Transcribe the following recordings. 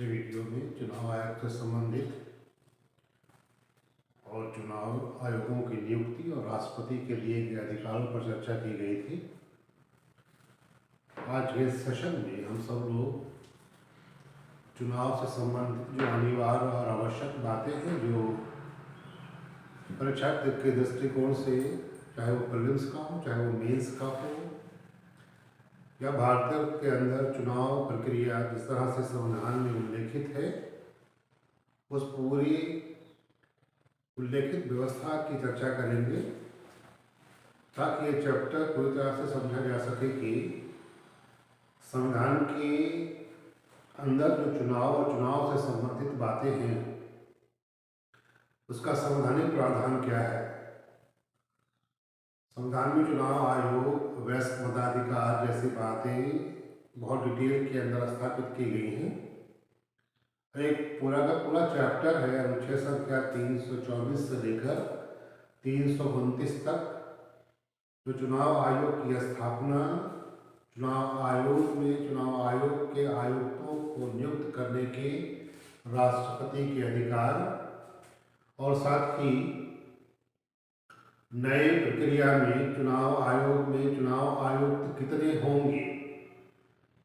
पिछले वीडियो में चुनाव आयोग से संबंधित और चुनाव आयोगों की नियुक्ति और राष्ट्रपति के लिए के अधिकारों पर चर्चा की गई थी। आज के सेशन में हम सब लोग चुनाव से संबंधित जो अनिवार्य और आवश्यक बातें हैं, जो परीक्षा के दृष्टिकोण से, चाहे वो प्रीलिम्स का हो, चाहे वो मेंस का हो, या भारत के अंदर चुनाव प्रक्रिया जिस तरह से संविधान में उल्लेखित है, उस पूरी उल्लेखित व्यवस्था की चर्चा करेंगे, ताकि ये चैप्टर पूरी तरह से समझा जा सके कि संविधान के अंदर जो चुनाव और चुनाव से संबंधित बातें हैं, उसका संवैधानिक प्रावधान क्या है। संविधान में चुनाव आयोग, वयस्क मताधिकार जैसी बातें बहुत डिटेल के अंदर स्थापित की गई हैं। एक पूरा का पूरा चैप्टर है, अनुच्छेद संख्या 324 से लेकर 329 तक, जो चुनाव आयोग की स्थापना, चुनाव आयोग में चुनाव आयोग के आयुक्तों को नियुक्त करने के राष्ट्रपति के अधिकार और साथ ही नए प्रक्रिया में चुनाव आयोग में चुनाव आयुक्त कितने होंगे,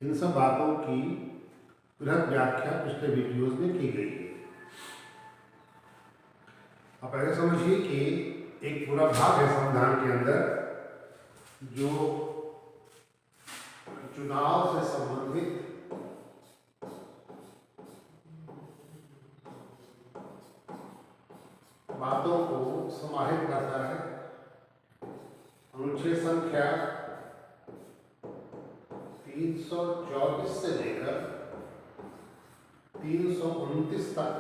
इन सब बातों की बृहद व्याख्या पिछले वीडियोज में की गई है। आप ऐसे समझिए कि एक पूरा भाग है संविधान के अंदर जो चुनाव से संबंधित बातों को समाहित करता है। अनुच्छेद संख्या 324 से लेकर 329 तक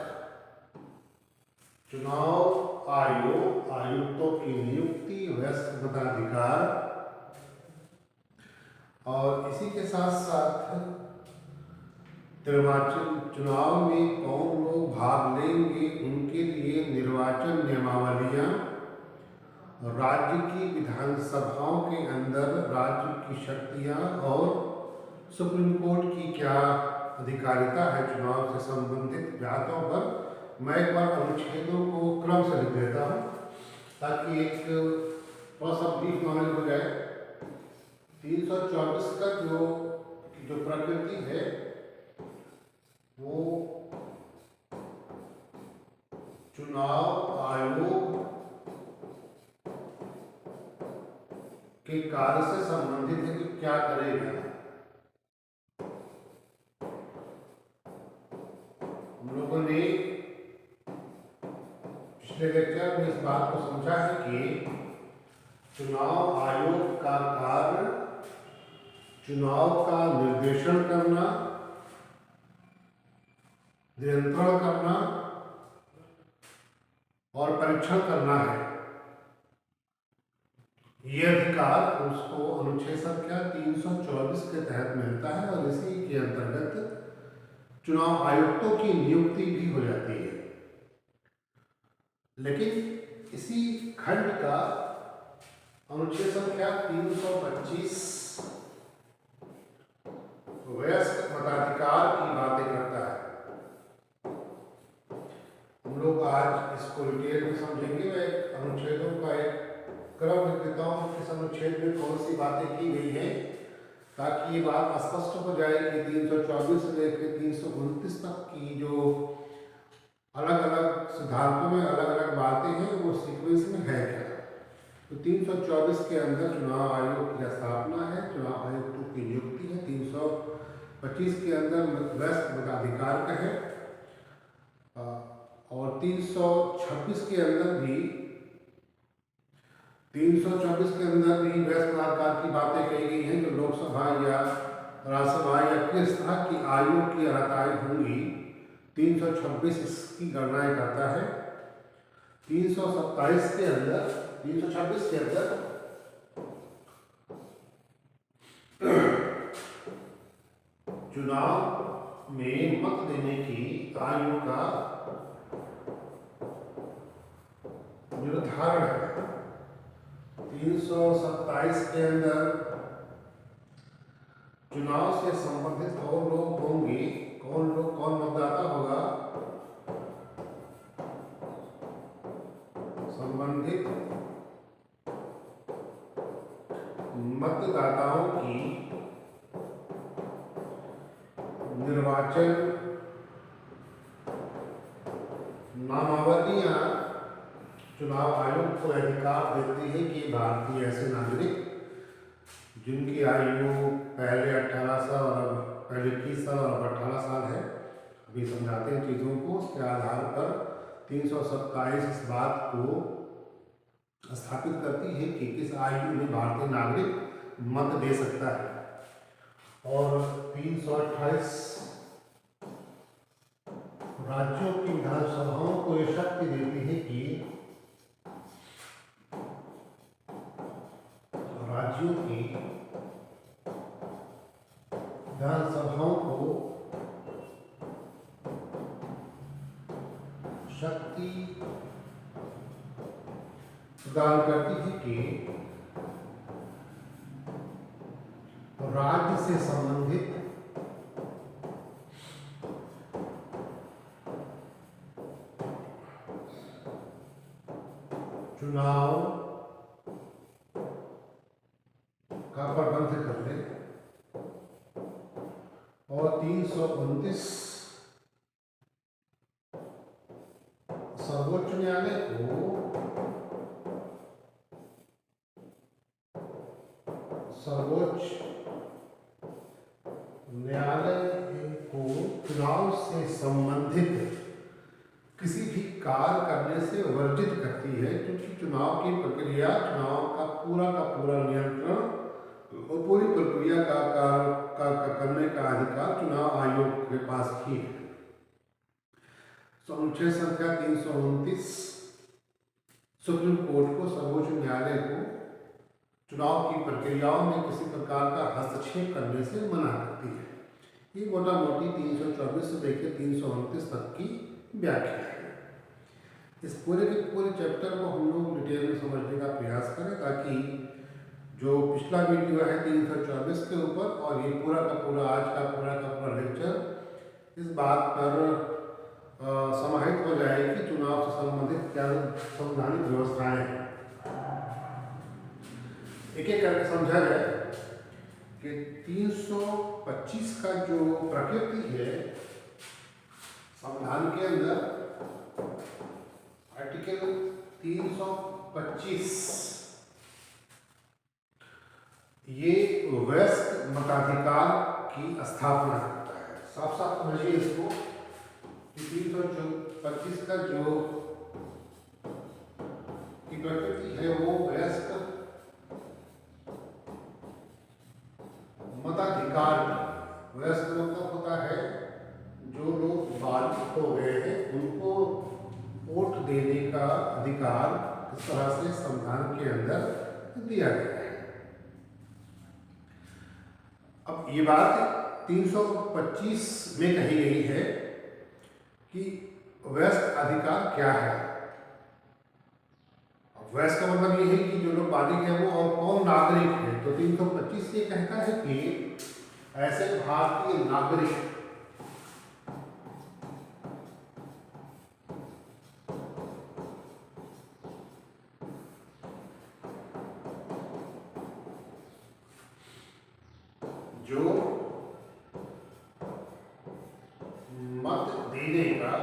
चुनाव आयोग, आयुक्तों की नियुक्ति, वयस्क मताधिकार और इसी के साथ साथ निर्वाचन चुनाव में कौन लोग भाग लेंगे, उनके लिए निर्वाचन नियमावलियां, राज्य की विधानसभाओं के अंदर राज्य की शक्तियां और सुप्रीम कोर्ट की क्या अधिकारिता है चुनाव से संबंधित बातों पर मैं एक बार अनुच्छेदों को क्रम से लिख देता हूँ, ताकि एक थोड़ा सा ब्रीफ नॉलेज हो जाए। 324 का जो प्रकृति है वो चुनाव आयोग के कार्य से संबंधित है कि क्या करेगा। हम लोगों ने पिछले लेक्चर में इस बात को समझा है कि चुनाव आयोग का कार्य चुनाव का निर्देशन करना, नियंत्रण करना और परीक्षण करना है। ये अधिकार उसको अनुच्छेद संख्या 324 के तहत मिलता है और इसी के अंतर्गत चुनाव आयुक्तों की नियुक्ति भी हो जाती है। लेकिन इसी खंड का अनुच्छेद संख्या 325 वयस्क मताधिकार की बातें करता है। हम लोग आज इसको डिटेल में समझेंगे। मैं अनुच्छेदों का एक क्रम लिख देता हूँ, किस अनुच्छेद में कौन सी बातें की गई हैं, ताकि ये बात स्पष्ट हो जाए कि 324 से लेकर 329 तक की जो अलग अलग सिद्धांतों में अलग अलग बातें हैं वो सीक्वेंस में है क्या। तो 324 के अंदर चुनाव आयोग की स्थापना है, चुनाव आयुक्तों की नियुक्ति है। 325 के अंदर वयस्क मताधिकार का है और 326 के अंदर भी 324 के अंदर भी वयस्क मताधिकार की बातें कही गई हैं, जो लोकसभा या राज्यसभा या किस तरह की आयु की अर्हताएं होंगी। 326 इसकी गणनाएं करता है। 327 के अंदर 326 के अंदर चुनाव में मत देने की आयु का निर्धारण है। 327 के अंदर चुनाव से संबंधित कौन लोग होंगे, कौन मतदाता निर्वाचन नामावलियां चुनाव आयोग को अधिकार देती है कि भारतीय ऐसे नागरिक जिनकी आयु पहले 18 साल और अब पहले 21 साल और अब 18 साल है, अभी समझाते हैं चीज़ों को, उसके आधार पर 327 इस बात को स्थापित करती है कि किस आयु में भारतीय नागरिक मत दे सकता है। और 328 राज्यों की विधानसभाओं को यह शक्ति देती है कि राज्यों की विधानसभाओं को शक्ति प्रदान करती है कि राज्य से संबंधित चुनाव का प्रबंध कर ले। और 329 सर्वोच्च न्यायालय को चुनाव से संबंधित किसी भी कार्य करने से वर्जित करती है, क्योंकि चुनाव की प्रक्रिया, चुनाव का पूरा नियंत्रण और पूरी प्रक्रिया का करने का अधिकार चुनाव आयोग के पास ही है। अनुच्छेद संख्या 329 सुप्रीम कोर्ट को, सर्वोच्च न्यायालय को चुनाव की प्रक्रियाओं में किसी प्रकार का हस्तक्षेप करने से मना करती है। ये मोटा मोटी 324 से लेकर 329 तक की व्याख्या है। इस पूरे के पूरे चैप्टर को हम लोग डिटेल में समझने का प्रयास करें, ताकि जो पिछला वीडियो है 324 के ऊपर और ये पूरा का पूरा आज का पूरा लेक्चर इस बात पर समाहित हो जाए कि चुनाव से संबंधित क्या संवैधानिक व्यवस्थाएं हैं। एक एक करके समझा जाए कि 325 का जो प्रकृति है संविधान के अंदर, आर्टिकल 325 ये वयस्क मताधिकार की स्थापना करता है। साफ साफ समझिए इसको कि 325 का जो की प्रकृति है वो वयस्क मताधिकार। वयस्क मतलब होता है जो लोग बालिग हो गए हैं उनको वोट देने का अधिकार इस तरह से संविधान के अंदर दिया गया है। अब ये बात 325 में कही गई है कि वयस्क अधिकार क्या है। वयस्क का मतलब ये है कि जो लोग बालिग हैं वो और कौन नागरिक है। तो 325 ये कहता है कि ऐसे भारतीय नागरिक जो मत देने का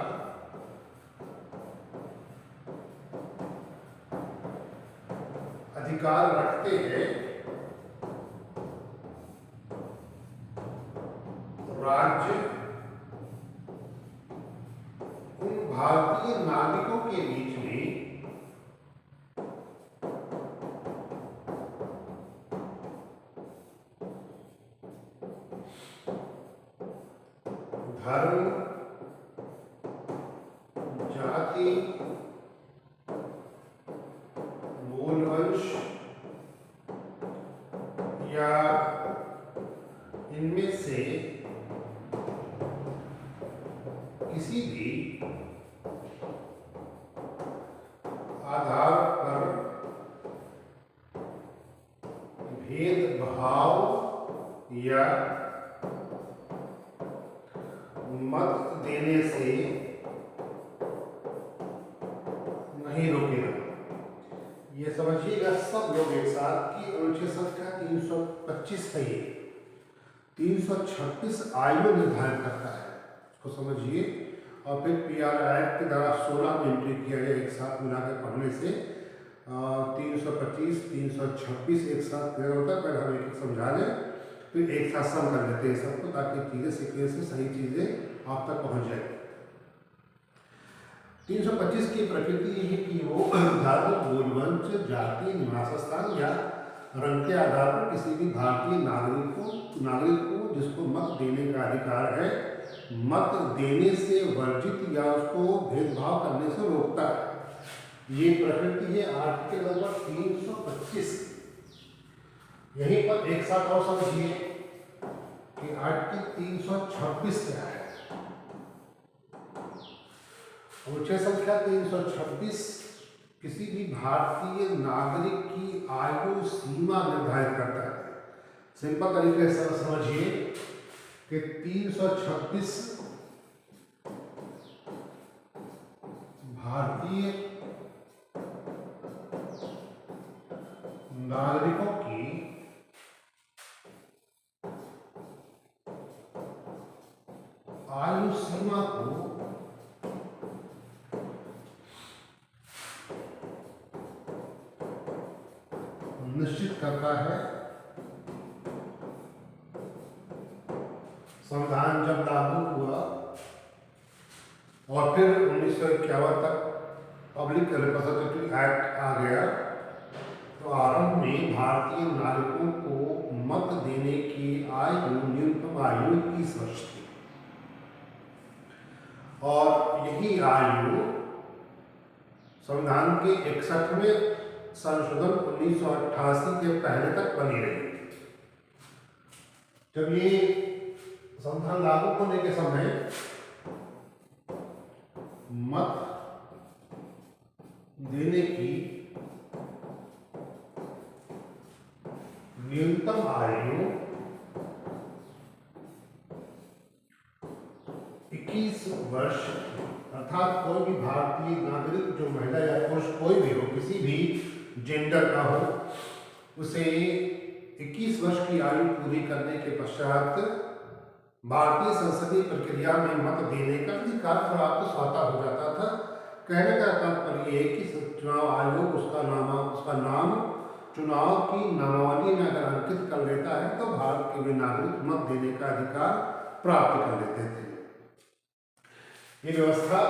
अधिकार रखते हैं, राज्य उन भारतीय नागरिकों के बीच में धर्म, जाति, मूल वंश या इनमें से किसी भी आधार पर भेदभाव या मत देने से नहीं रोकेगा। ये समझिएगा सब लोग एक साथ कि अनुच्छेद संख्या 325 है ये। 336 आयु निर्धारित करता है, उसको समझिए। और फिर PR एक्ट के द्वारा 16 में एंट्री किया गया, एक साथ मिला के पढ़ने से 325 326 एक साथ क्लियर होता है। पहले हम एक एक समझा लें, फिर एक साथ सम कर लेते हैं सबको, ताकि चीज़ें सीक्वेंस से सही चीज़ें आप तक पहुंच जाए। 325 की प्रकृति ये है कि वो धर्म, भूवंश, जाति, निवास स्थान या रंग के आधार पर किसी भी भारतीय नागरिक को जिसको मत देने का अधिकार है, मत देने से वर्जित या उसको भेदभाव करने से रोकता है। ये प्रकृति है आर्टिकल नंबर 325। यहीं पर एक साथ और समझिए कि आर्टिकल 326 क्या है। अनुच्छेद संख्या 326 किसी भी भारतीय नागरिक की आयु सीमा निर्धारित करता है। सिंपल तरीके से समझिए कि 326 भारतीय नागरिकों की आयु सीमा को निश्चित करता है। संविधान जब लागू हुआ और फिर 1951 तक पब्लिक रिप्रेजेंटेटिव एक्ट आ गया, तो आरंभ में भारतीय नागरिकों को मत देने की आयु न्यूनतम आयु 21 वर्ष थी, और यही आयु संविधान के 61वें संशोधन 1988 के पहले तक बनी रही। जब ये संविधान लागू होने के समय मत देने की न्यूनतम आयु 21 वर्ष, अर्थात कोई भी भारतीय नागरिक, जो महिला या पुरुष कोई भी हो, किसी भी जेंडर का हो, उसे 21 वर्ष की आयु पूरी करने के पश्चात भारतीय संसदीय प्रक्रिया में मत देने का अधिकार प्राप्त स्वतः हो जाता था। कहने का तात्पर्य है कि चुनाव आयोग उसका नाम चुनाव की नामावली में अगर अंकित कर लेता है तो भारत के भी नागरिक मत देने का अधिकार प्राप्त कर लेते थे। ये व्यवस्था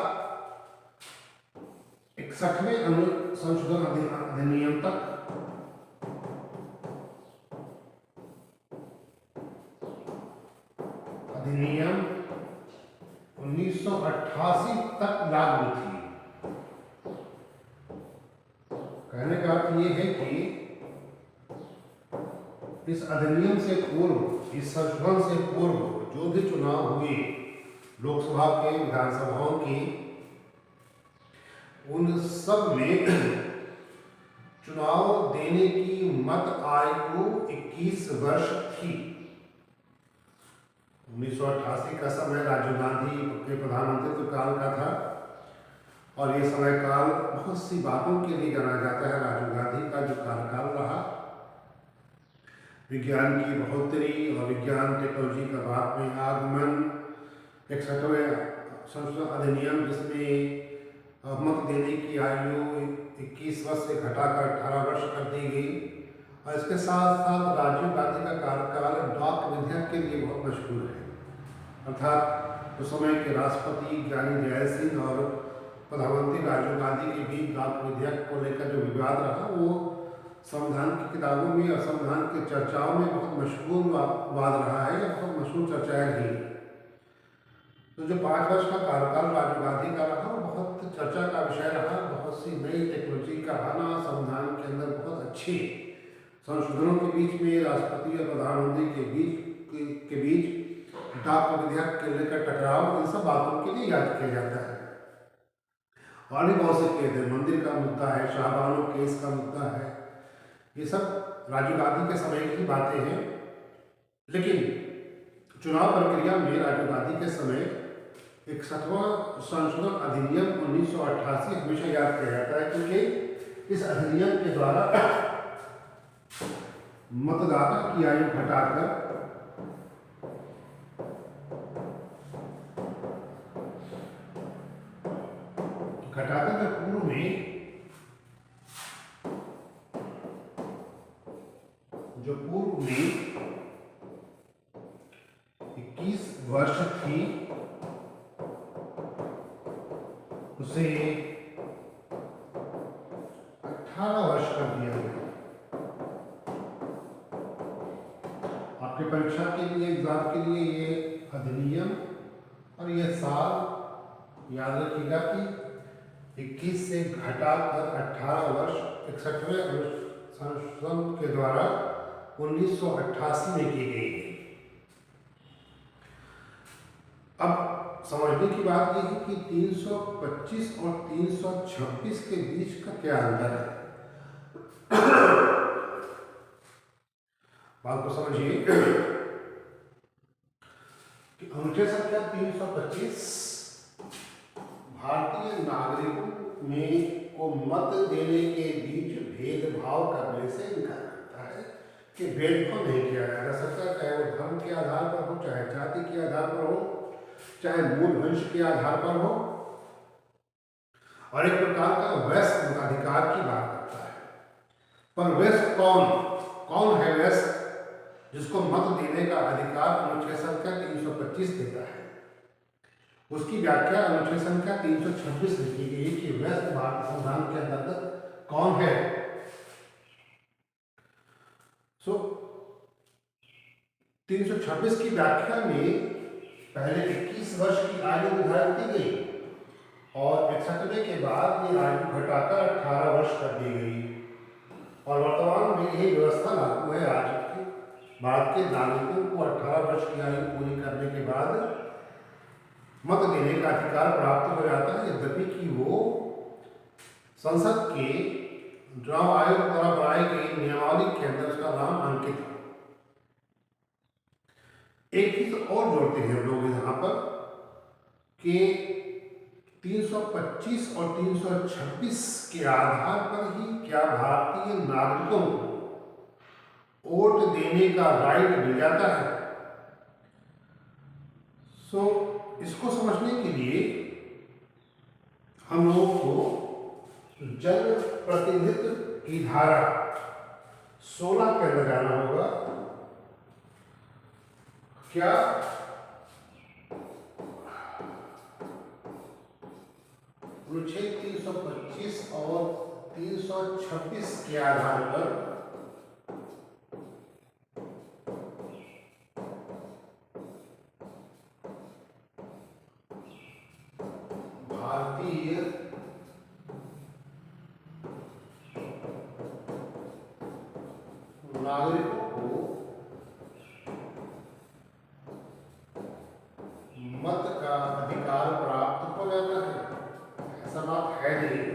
61वें संशोधन अधिनियम तक अधिनियम 1988 तक लागू थी। कहने का अर्थ ये है कि इस अधिनियम से पूर्व, इस संशोधन से पूर्व जो भी चुनाव हुए लोकसभा के, विधानसभाओं की, उन सब में चुनाव देने की मत आयु 21 वर्ष थी। 1988 का समय राजीव गांधी के प्रधानमंत्रित्व काल का था, और ये समय काल बहुत सी बातों के लिए जाना जाता है। राजीव गांधी का जो कार्यकाल रहा, विज्ञान की बढ़ोतरी और विज्ञान टेक्नोलॉजी का बाद में आगमन, 61वें संशोधन अधिनियम जिसमें मत देने की आयु 21 वर्ष से घटाकर 18 वर्ष कर दी गई, और इसके साथ साथ राजीव गांधी का कार्यकाल डाक विधेयक के लिए बहुत मशहूर है। अर्थात उस समय के राष्ट्रपति ज्ञानी जय सिंह और प्रधानमंत्री राजीव गांधी के बीच डाक विधेयक को लेकर जो विवाद रहा, वो संविधान की किताबों में और संविधान की चर्चाओं में बहुत मशहूर वाद रहा है, या बहुत मशहूर चर्चाएं रही। तो जो 5 वर्ष का कार्यकाल राजीव गांधी का रहा, वो बहुत चर्चा का विषय रहा। बहुत सी नई टेक्नोलॉजी का आना, संविधान के अंदर बहुत अच्छे संशोधनों के बीच में राष्ट्रपति और प्रधानमंत्री के बीच डाक विधेयक के लेकर टकराव, इन सब बातों के लिए याद किया जाता है। और भी बहुत से केस है, मंदिर का मुद्दा है, शाहबानो केस का मुद्दा है, ये सब राजीव गांधी के समय की बातें हैं। लेकिन चुनाव प्रक्रिया में राजीव गांधी के समय 61वां संशोधन अधिनियम 1988 हमेशा याद किया जाता है, क्योंकि इस अधिनियम के द्वारा मतदाता की आयु घटाकर घटाते थे पूर्व में जो पूर्व में 21 वर्ष थी उसे 18 वर्ष कर दिया गया। आपके परीक्षा के लिए, एग्जाम के लिए ये अधिनियम और ये साल याद रखिएगा कि 21 से घटाकर 18 वर्ष 61वें संशोधन के द्वारा 1988 में की गई है। अब समझने की बात यह है कि 325 और 326 के बीच का क्या अंतर है। बात को समझिए कि अनुच्छेद संख्या 325 भारतीय नागरिकों में को मत देने के बीच भेदभाव करने से इनकार करता है कि भेदभाव नहीं किया जा सकता, चाहे वो धर्म के आधार पर हो, चाहे जाति के आधार पर हो, चाहे मूल वंश के आधार पर हो, और एक प्रकार का वयस्क मताधिकार की बात करता है। पर वयस्क कौन है वयस्क जिसको मत देने का अधिकार अनुच्छेद संख्या 325 देता है? उसकी व्याख्या अनुच्छेद संख्या 326 लिखी गई कि वयस्क भारतीय संविधान के अंतर्गत कौन है। 326 की व्याख्या में पहले 21 वर्ष की आयु निर्धारित की गई और 61वें के बाद ये आयु घटाकर 18 वर्ष कर दी गई और वर्तमान में यही व्यवस्था लागू है। राज्य के भारत के नागरिकों को 18 वर्ष की आयु पूरी करने के बाद मत देने का अधिकार प्राप्त हो जाता है, यद्यपि कि वो संसद के चुनाव आयोग द्वारा बनाई गई नियमावली के अंदर उसका नाम अंकित है। एक चीज और जोड़ते हैं लोग यहाँ पर कि 325 और 326 के आधार पर ही क्या भारतीय नागरिकों को वोट देने का राइट मिल जाता है। इसको समझने के लिए हम लोगों को जन प्रतिनिधित्व की धारा 16 के अंदर जाना होगा। क्या अनुच्छेद 325 और 326 के आधार पर भारतीय नागरिकों को मत का अधिकार प्राप्त हो जाता है? ऐसा बात है नहीं।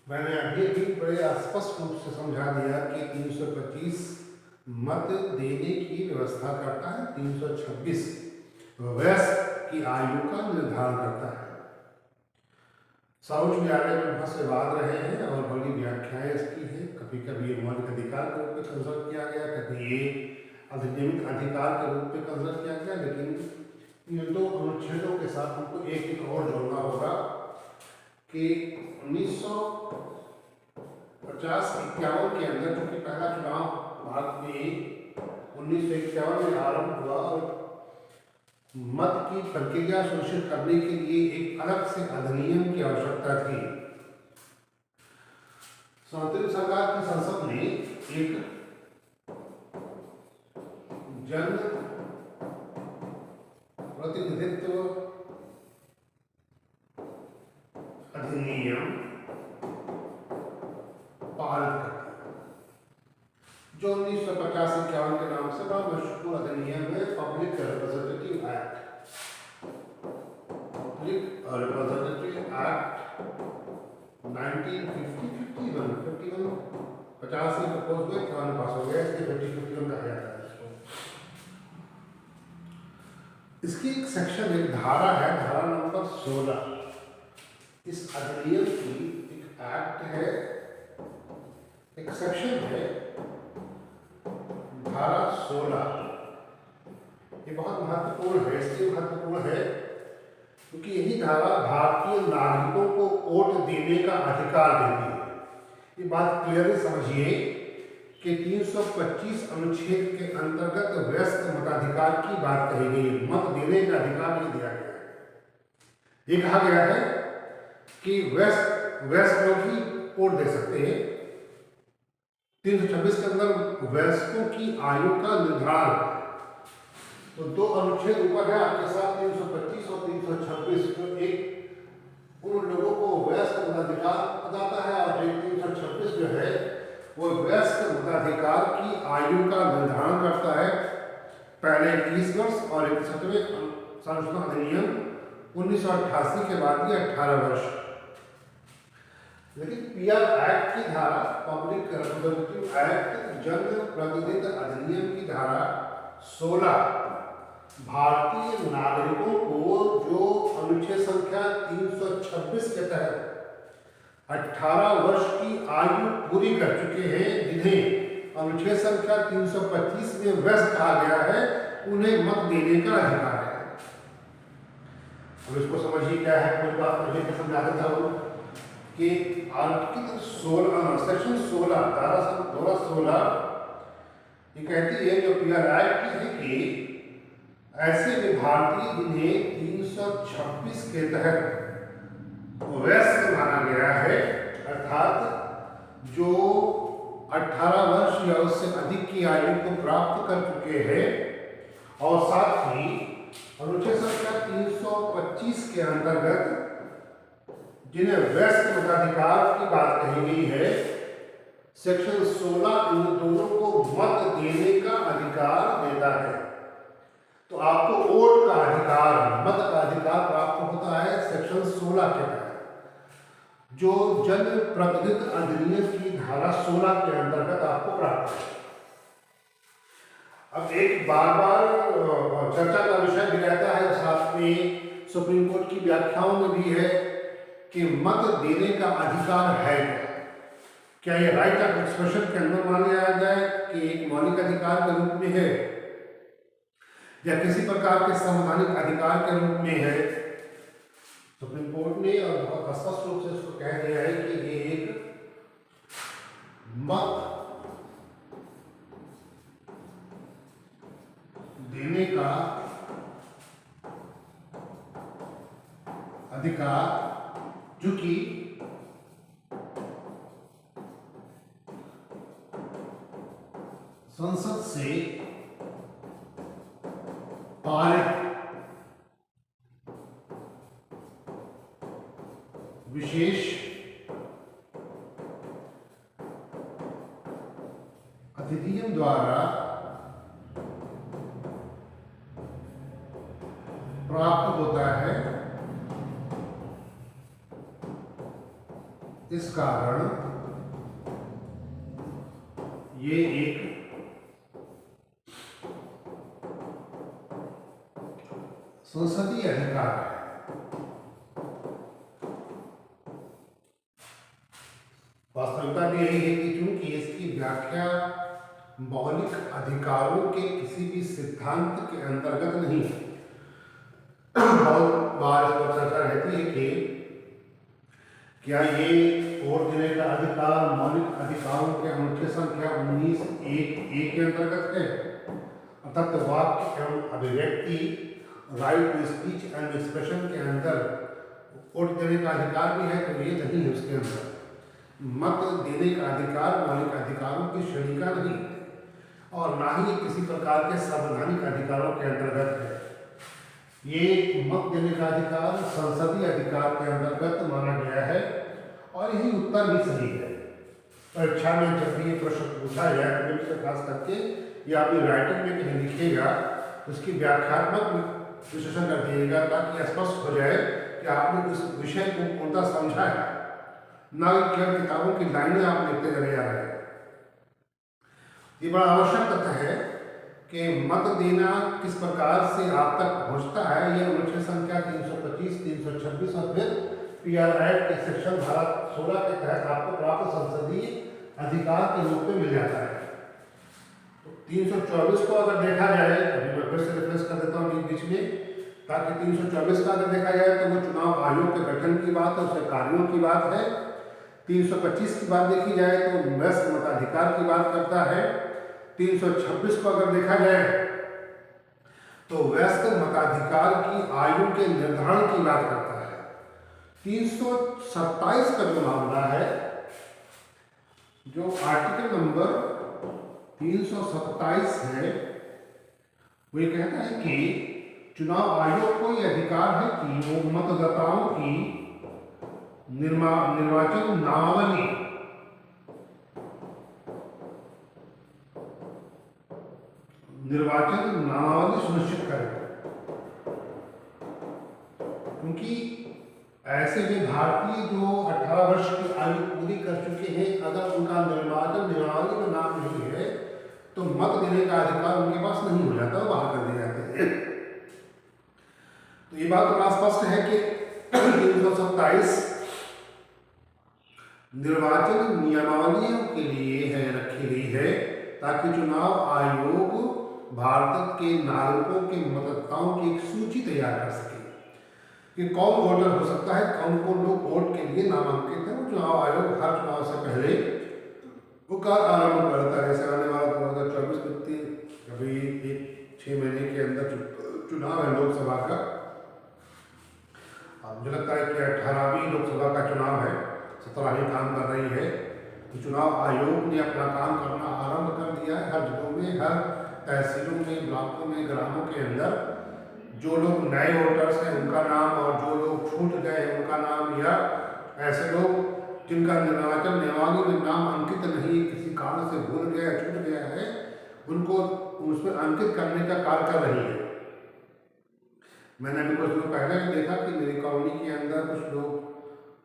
मैंने अभी बड़े स्पष्ट रूप से समझा दिया कि 325 मत देने की व्यवस्था करता है, 326 वयस्क की आयु का निर्धारण करता है। सर्वोच्च न्यायालय में बहुत से वाद रहे हैं और बड़ी व्याख्याएं इसकी हैं। कभी कभी ये मौलिक अधिकार के रूप में कंसिडर किया गया, कभी ये अधिनियमित अधिकार के रूप में कंसिडर किया गया, लेकिन इन दो अनुच्छेदों के साथ हमको एक और जोड़ना होगा कि 1950-51 के अंदर, जो कि पहला चुनाव भारत में 1951 में आरंभ हुआ और मत की प्रक्रिया सुनिश्चित करने के लिए एक अलग से अधिनियम की आवश्यकता थी। संतुलित सरकार की संसद ने एक जन प्रतिनिधित्व अधिनियम पारित कर दिया, जो 1950-51 के नाम से बड़ा मशहूर अधिनियम है, public representative act. Public representative act 1951 50 से प्रपोज हुए, 51 पास हो गया, इसके 50-51 कहा जाता है इसको। इसकी एक सेक्शन, एक धारा है, धारा नंबर 16 इस अधिनियम की एक एक्ट है एक सेक्शन है धारा 16। ये बहुत महत्वपूर्ण है। इसलिए महत्वपूर्ण है क्योंकि यही धारा भारतीय नागरिकों को वोट देने का अधिकार देती है। ये बात क्लियरली समझिए कि 325 अनुच्छेद के अंतर्गत वयस्क मताधिकार की बात कही गई है। मत देने का अधिकार नहीं दिया गया है। ये कहा गया है कि वयस्क लोग ही वोट दे सकते हैं। 326 के अंदर वयस्कों की आयु का निर्धारण, तो दो अनुच्छेद ऊपर है आपके साथ 325 और 326, जो एक उन लोगों को वयस्क मताधिकार बताता है और 326 जो है वो वयस्क मताधिकार की आयु का निर्धारण करता है। पहले 21 वर्ष और 61वें संशोधन अधिनियम 1988 के बाद ये 18 वर्ष। लेकिन पीआर एक्ट की धारा, पब्लिक रिप्रेजेंटेटिव एक्ट, जन प्रतिनिधित्व अधिनियम की धारा 16 भारतीय नागरिकों को जो अनुच्छेद संख्या 326 के तहत 18 वर्ष की आयु पूरी कर चुके हैं, जिन्हें अनुच्छेद संख्या 325 में वयस्क कहा गया है, उन्हें मत देने का अधिकार है। अब इसको समझिए क्या है, कोई बात मुझे समझा देता हूँ कि आर्टिकल 16 सेक्शन 16 धारा 16 ये कहती है, जो पीआर एक्ट की है, कि ऐसे भी भारतीय जिन्हें 326 के तहत वयस्क माना गया है, अर्थात जो 18 वर्ष या उससे अधिक की आयु को प्राप्त कर चुके हैं, और साथ ही अनुच्छेद संख्या 325 के अंतर्गत जिन्हें वयस्क मताधिकार की बात कही गई है, सेक्शन 16 इन दोनों को मत देने का अधिकार देता है। तो आपको वोट का अधिकार, मत का अधिकार प्राप्त होता है सेक्शन 16 के तहत, जो जन प्रतिनिधित्व अधिनियम की धारा 16 के अंतर्गत आपको प्राप्त है। अब एक बार बार चर्चा का विषय भी रहता है, साथ में सुप्रीम कोर्ट की व्याख्याओं में भी है कि मत देने का अधिकार है क्या ये राइट ऑफ एक्सप्रेशन के अंदर मान लिया जाए कि एक मौलिक अधिकार के रूप में है, या किसी प्रकार के संवैधानिक अधिकार के रूप में है। सुप्रीम कोर्ट ने और बहुत स्पष्ट रूप से इसको कह दिया है कि ये एक मत देने का अधिकार, जो कि संसद से पारित विशेष अधिनियम द्वारा प्राप्त होता है। इस कारण ये एक संसदीय अधिकार है। वास्तविकता भी यही है कि चूंकि इसकी व्याख्या मौलिक अधिकारों के किसी भी सिद्धांत के अंतर्गत नहीं है, बहुत बार इस पर चर्चा रहती है कि क्या ये वोट देने का अधिकार मौलिक अधिकारों के अनुच्छेद संख्या 19(1)(a) के अंतर्गत है, अर्थात वाक्य एवं अभिव्यक्ति right to speech and expression के अंदर वोट देने का अधिकार भी है, तो ये नहीं है। उसके अंदर मत देने का अधिकार मौलिक अधिकारों की श्रेणी का नहीं है, और ना ही किसी प्रकार के संवैधानिक अधिकारों के अंतर्गत है। ये मत देने का अधिकार संसदीय अधिकार के अंतर्गत माना गया है, और यही उत्तर भी सही है। परीक्षा में जब भी ये प्रश्न पूछा जाए तो खास करके या अपनी राइटिंग में कहीं लिखिएगा, उसकी व्याख्यात्मक विश्लेषण कर दिएगा, ताकि स्पष्ट हो जाए कि आपने उस विषय को पूर्णतः समझा है, ना केवल किताबों की लाइनें आप लिखते चले जा रहे हैं। ये बड़ा आवश्यक तथ्य है कि मत देना किस प्रकार से आप तक पहुंचता है। ये अनुच्छेद संख्या 325, 326 और फिर पीआर एक्ट के सेक्शन धारा 16 के तहत आपको प्राप्त संसदीय अधिकार के रूप में मिल जाता है। तो 324 को अगर देखा जाए, अभी मैं फिर से रिफ्रेश कर देता हूँ बीच में, ताकि 324 का अगर देखा जाए तो वो चुनाव आयोग के गठन की बात है, उसके कार्यों की बात है। 325 की बात देखी जाए तो वयस्क मताधिकार की बात करता है। 326 को अगर देखा जाए तो वयस्क मताधिकार की आयु के निर्धारण की बात करता है। 327 का जो मामला है, जो आर्टिकल नंबर 327 है, वो ये कहता है कि चुनाव आयोग को यह अधिकार है कि वो मतदाताओं की निर्वाचन नामावली सुनिश्चित करे, क्योंकि ऐसे भी भारतीय जो 18 वर्ष की आयु पूरी कर चुके हैं, अगर उनका निर्वाचन नियमावली में नाम नहीं है तो मत देने का अधिकार उनके पास नहीं हो जाता, बाहर कर दिए जाते हैं। तो ये बात बड़ा स्पष्ट है कि 327 निर्वाचन नियमावलियों के लिए है रखी गई है, ताकि चुनाव आयोग भारत के नागरिकों के मतदाताओं की एक सूची तैयार कर सके कि कौन वोटर हो सकता है, कौन कौन लोग वोट के लिए नामांकित है। वो चुनाव आयोग हर चुनाव से पहले वो कार्य आरंभ करता है। जैसे आने वाला 2024 में अभी 6 महीने के अंदर चुनाव है लोकसभा का। मुझे लगता है कि 18वीं लोकसभा का चुनाव है, 17वीं काम कर रही है। तो चुनाव आयोग ने अपना काम करना आरंभ कर दिया है। हर जिलों में, हर तहसीलों में, ब्लॉकों में, ग्रामों के अंदर जो लोग नए वोटर्स हैं उनका नाम, और जो लोग छूट गए उनका नाम, या ऐसे लोग जिनका निर्वाचन नियमावली में नाम अंकित नहीं, किसी कारण से भूल गया, छूट गया है, उनको उसमें अंकित करने का कार्य कर रही है। मैंने अभी कुछ दिन पहले भी देखा कि मेरी कॉलोनी के अंदर कुछ लोग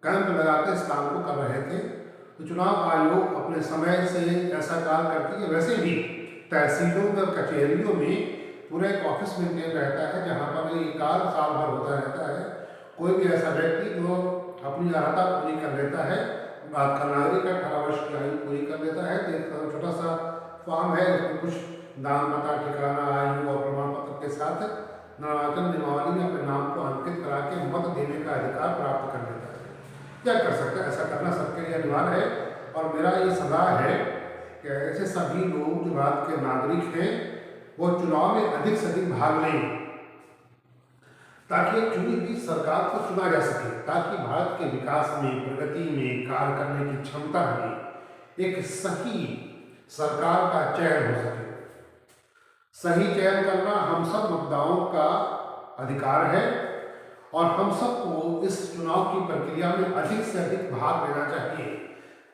कैंप लगाकर इस काम को कर रहे थे। तो चुनाव आयोग अपने समय से ऐसा कार्य करती है। वैसे भी तहसीलों में, कचहरियों में पूरा एक ऑफिस मेंटेन रहता है, जहाँ पर ये कार्य साल भर होता रहता है। कोई भी ऐसा व्यक्ति जो अपनी अर्हता पूरी कर लेता है, बात का नागरिक 18 वर्ष की आयु पूरी कर लेता है, तो एक छोटा सा फॉर्म है, उसमें कुछ नाम, पता, ठिकाना, आयु और प्रमाण पत्र के साथ निर्वाचन नियमावली में अपने नाम को अंकित करा के मत देने का अधिकार प्राप्त कर लेता है। क्या कर सकता है, ऐसा करना सबके लिए अनिवार्य है। और मेरा ये सलाह है कि ऐसे सभी लोग जो भारत के नागरिक हैं वो चुनाव में अधिक से अधिक भाग लें, ताकि एक चुनी हुई सरकार को चुना जा सके, ताकि भारत के विकास में, प्रगति में, कार्य करने की क्षमता में एक सही सरकार का चयन हो सके। सही चयन करना हम सब मतदाताओं का अधिकार है, और हम सबको इस चुनाव की प्रक्रिया में अधिक से अधिक भाग लेना चाहिए,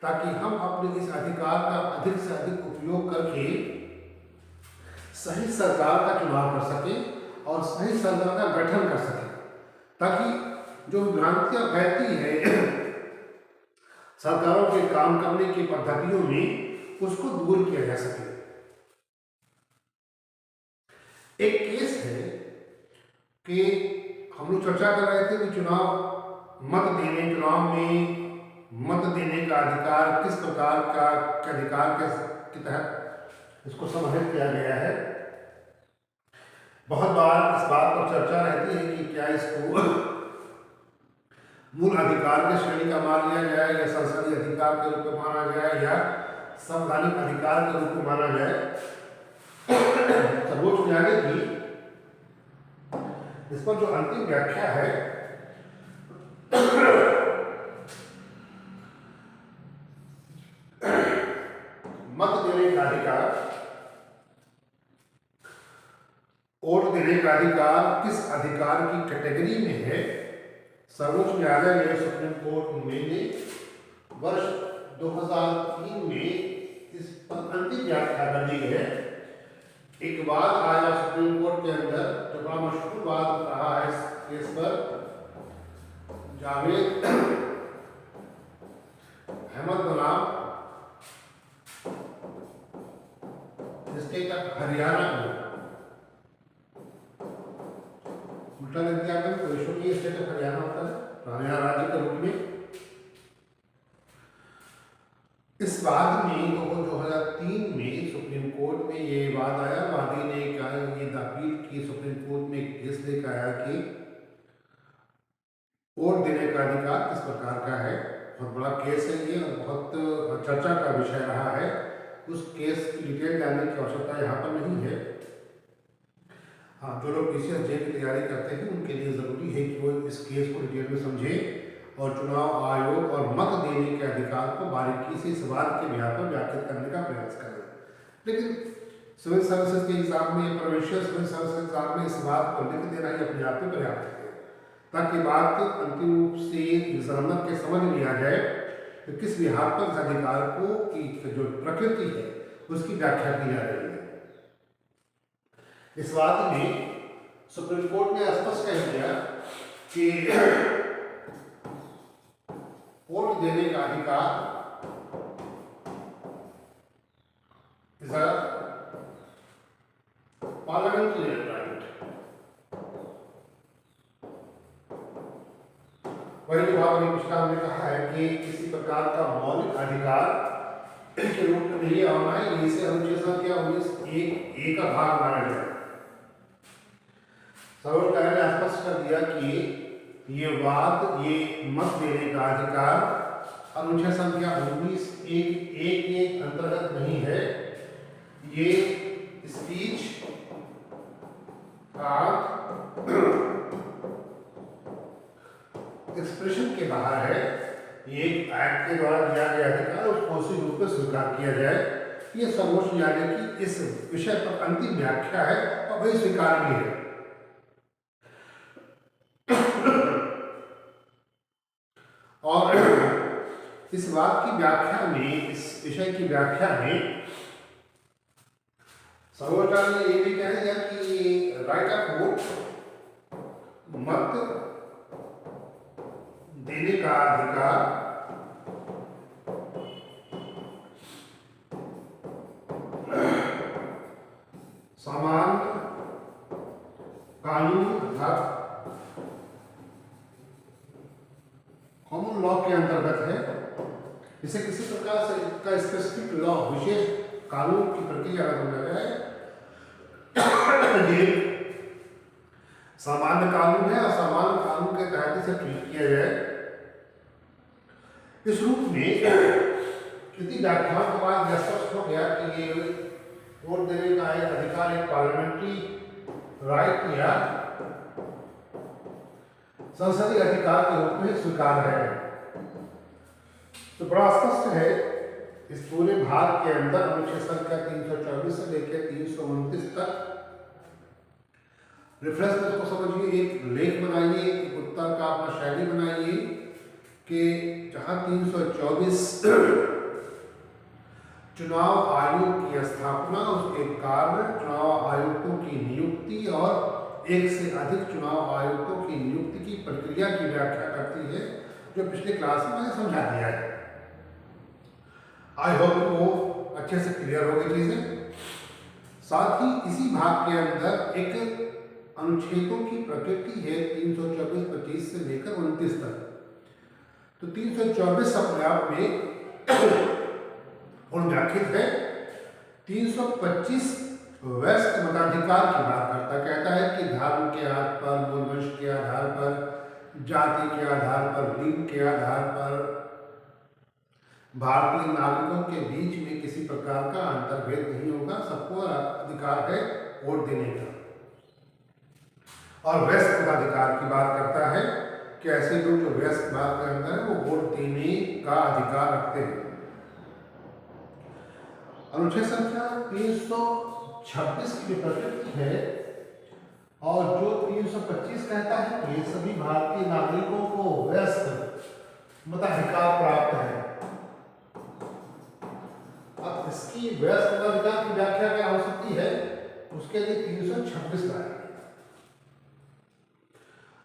ताकि हम अपने इस अधिकार का अधिक से अधिक उपयोग करके सही सरकार का चुनाव कर सकें और सही सरकार का गठन कर सकें, ताकि जो भ्रांतियां फैलती है सरकारों के काम करने की पद्धतियों में, उसको दूर किया जा सके। एक केस है कि हम लोग चर्चा कर रहे थे कि चुनाव में मत देने का अधिकार किस प्रकार का अधिकार के तहत इसको समाहित किया गया है। बहुत बार इस बात पर चर्चा रहती है कि क्या इसको मूल अधिकार की श्रेणी का मान लिया जाए, या संसदीय अधिकार के रूप में माना जाए, या संवैधानिक अधिकार के रूप में माना जाए। सर्वोच्च न्यायालय की इस पर जो अंतिम व्याख्या है मत देने का अधिकार, वोट देने का अधिकार किस अधिकार की कैटेगरी में है, सर्वोच्च न्यायालय ने, सुप्रीम कोर्ट ने वर्ष 2003 में इस पर अंतिम व्याख्या कर दी है। एक वाद आया सुप्रीम कोर्ट के अंदर, जो बड़ा मशहूर वाद रहा है इस केस पर, जावेद अहमद बनाम स्टेट ऑफ हरियाणा को उल्टा लिख दिया गया। तो विश्व की स्टेट ऑफ हरियाणा होता है हरियाणा राज्य के रूप में। इस वाद में 2003 में सुप्रीम कोर्ट में ये वाद आया, वादी ने कहा, ये दापीठ की सुप्रीम कोर्ट में एक केस लेकर आया कि वोट देने का अधिकार किस प्रकार का है। बहुत बड़ा केस है ये और बहुत चर्चा का विषय रहा है। उस केस की डिटेल जानने की आवश्यकता यहाँ पर नहीं है। हाँ, जो लोग पीसीएस जे की तैयारी करते हैं उनके लिए ज़रूरी है कि वो इस केस को डिटेल में समझें और चुनाव आयोग और मत देने के अधिकार को बारीकी से इस वाद के बिहार पर व्याख्यात करने का प्रयास करें। लेकिन सिविल सर्विसेज के एग्जाम में, प्रोविंशियल सिविल सर्विस एग्जाम में इस बात को लिख देना ही अपने आप में पर्याप्त है, ताकि बात अंतिम रूप से एग्जामिनर के समझ में आ जाए कि किस बिहार पर इस अधिकार को की जो प्रकृति है उसकी व्याख्या की जा रही है। इस बात में सुप्रीम कोर्ट ने स्पष्ट कह दिया कि वोट देने का अधिकार इज अ पार्लियामेंट्री राइट। वही विभाग ने पिछला हमने कहा है कि किसी प्रकार का मौलिक अधिकार के रूप में नहीं आना है, इसे अनुच्छेद संख्या 19(1)(a) का भाग माना जाए। सर्वोच्च न्यायालय ने स्पष्ट कर दिया कि ये वाद, ये मत देने का अधिकार अनुच्छेद संख्या 19(1)(a) के अंतर्गत नहीं है। ये स्पीच का एक्सप्रेशन के बाहर है। ये एक एक्ट के द्वारा दिया गया अधिकार उसको उसी रूप में स्वीकार किया जाए। ये सर्वोच्च न्यायालय की इस विषय पर अंतिम व्याख्या है और वही स्वीकार भी है। और इस बात की व्याख्या में, इस विषय की व्याख्या में सर्वोच्च न्यायालय ने ये भी कह दिया कि राइट ऑफ वोट, मत देने का अधिकार सामान्य कानून अर्थात कॉमन लॉ के अंतर्गत है। इसे किसी प्रकार से इसका स्पेसिफिक लॉ, विशेष कानून की प्रक्रिया का समझा गया है। ये सामान्य कानून है और सामान्य कानून के तहत इसे ट्रीट किया जाए। इस रूप में कितनी व्याख्याओं के बाद यह स्पष्ट हो गया कि ये वोट देने का एक अधिकार एक पार्लियामेंट्री राइट या संसदीय अधिकार के रूप में स्वीकार है। तो बड़ा स्पष्ट है इस पूरे भाग के अंदर अनुच्छेद संख्या 324 से लेकर 329 तक रेफरेंस में उसको समझिए, एक लेख बनाइए, एक उत्तर का अपना शैली बनाइए कि जहां 324 चुनाव आयोग की स्थापना, उसके कार्य, चुनाव आयुक्तों की नियुक्ति और एक से अधिक चुनाव आयुक्तों की नियुक्ति की प्रक्रिया की व्याख्या करती है, जो पिछले क्लास में मैंने समझा दिया है। आई होप वो अच्छे से क्लियर हो गई चीजें। साथ ही इसी भाग के अंदर एक अनुच्छेदों की प्रकृति है 324-25 से लेकर 29 तक। तो 324 अपने आप में उल्लेखित है। 325 वयस्क मताधिकार की बात करता, कहता है कि धर्म के आधार पर, मूल वंश के आधार पर, जाति के आधार पर, लिंग के आधार पर भारतीय नागरिकों के बीच में किसी प्रकार का अंतर्भेद नहीं होगा, सबको अधिकार है वोट देने का। और वयस्क मताधिकार की बात करता है कि ऐसे लोग जो वयस्क बात के अंदर है वो वोट देने का अधिकार रखते हैं। अनुच्छेद संख्या 326 की प्रकृति है और जो 325 कहता है कि सभी भारतीय नागरिकों को वयस्क मताधिकार प्राप्त है। अब इसकी वयस्क मताधिकार की व्याख्या क्या हो सकती है, उसके लिए 326 लाए।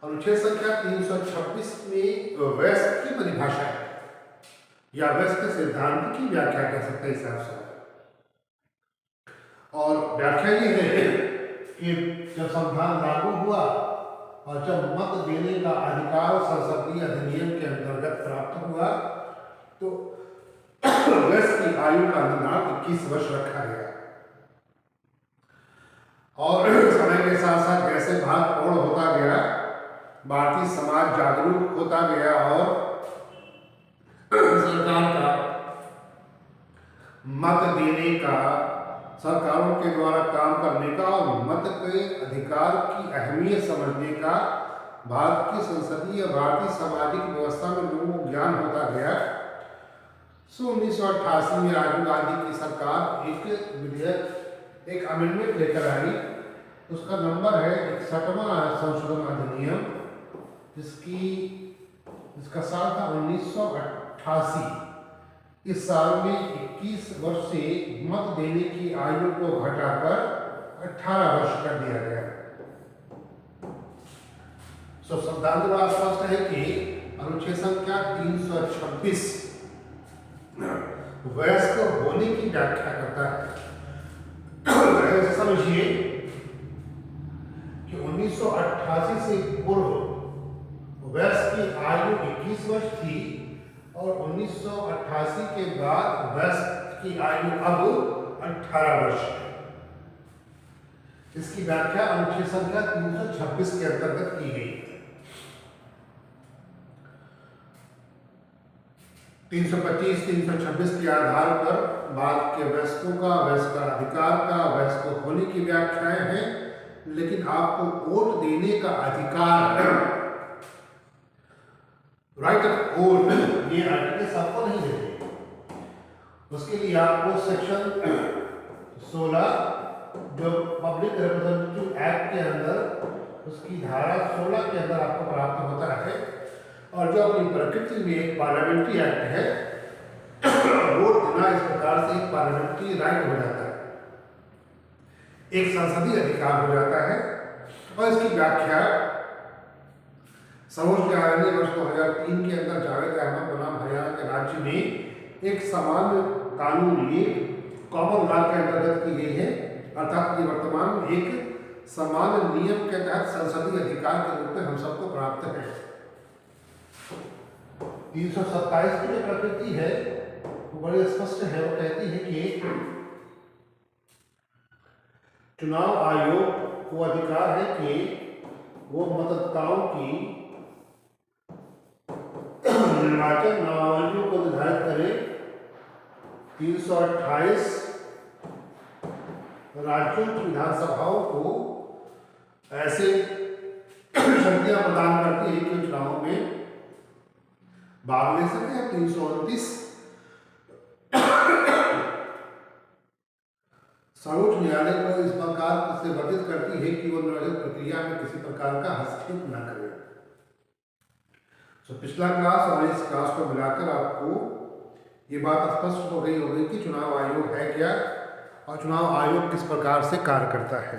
अनुच्छेद संख्या 326 में वयस्क की परिभाषा है या वयस्क सिद्धांत की व्याख्या कह सकते हैं इस हिसाब से। और व्याख्या ये है कि जब संविधान लागू हुआ और जब मत देने का अधिकार संसदीय अधिनियम के अंतर्गत प्राप्त हुआ तो वयस्क की आयु का निर्धारण 21 वर्ष रखा गया। और समय के साथ साथ जैसे भारत पूर्ण होता गया, भारतीय समाज जागरूक होता गया और सरकार का मत देने का, सरकारों के द्वारा काम करने का और मत के अधिकार की अहमियत समझने का भारत की संसदीय भारतीय सामाजिक व्यवस्था में लोगों को ज्ञान होता गया। 1988 में राजीव गांधी की सरकार एक विधेयक, एक अमेंडमेंट लेकर आई। उसका नंबर है 61वां संशोधन अधिनियम, जिसका साल था 1988। इस साल में 21 वर्ष से मत देने की आयु को घटाकर 18 वर्ष कर दिया गया। संविधान द्वारा स्पष्ट है कि अनुच्छेद संख्या 326 वयस्क होने की व्याख्या करता है। ऐसे समझिए कि 1988 से पूर्व वयस्क की आयु 21 वर्ष थी और 1988 के बाद वयस्क की आयु अब 18 वर्ष है। इसकी व्याख्या अनुच्छेद संख्या 326 के अंतर्गत की गई है। 325, 326 के आधार पर भारत के वयस्कों का, वयस्क अधिकार का, वयस्क होने की व्याख्याएं हैं, लेकिन आपको वोट देने का अधिकार, राइट ऑफ वोट, ये आर्टिकल आपको नहीं देते। उसके लिए आपको सेक्शन 16 जो पब्लिक रिप्रेजेंटेटिव एक्ट के अंदर, उसकी धारा 16 के अंदर आपको प्राप्त होता है। और जो अपनी प्रकृति में एक पार्लियामेंट्री एक्ट है, वोट देना इस प्रकार से एक पार्लियामेंट्री राइट हो जाता है, एक संसदीय अधिकार हो जाता है। और इसकी व्याख्या सर्वोच्च न्यायालय ने वर्ष 2003 के अंदर जावेद अहमद बनाम हरियाणा के राज्य में एक समान कानून, ये कॉमन लॉ के अंतर्गत की गई है, अर्थात ये वर्तमान में एक समान नियम के तहत संसदीय अधिकार के रूप में हम सबको प्राप्त है। 327 की जो प्रकृति है वो बड़ी स्पष्ट है। वो कहती है कि चुनाव आयोग को अधिकार है कि वो मतदाताओं की निर्वाचन नामावलियों को निर्धारित करे। 328 राज्यों की विधानसभाओं को ऐसे शक्तियां प्रदान करती है कि चुनाव में भाग ले सके। 329 सर्वोच्च न्यायालय को इस प्रकार से वर्जित करती है कि वो निर्वाचन प्रक्रिया में किसी प्रकार का हस्तक्षेप न करे। पिछला क्लास और इस क्लास को मिलाकर आपको ये बात स्पष्ट हो गई होगी कि चुनाव आयोग है क्या और चुनाव आयोग किस प्रकार से कार्य करता है।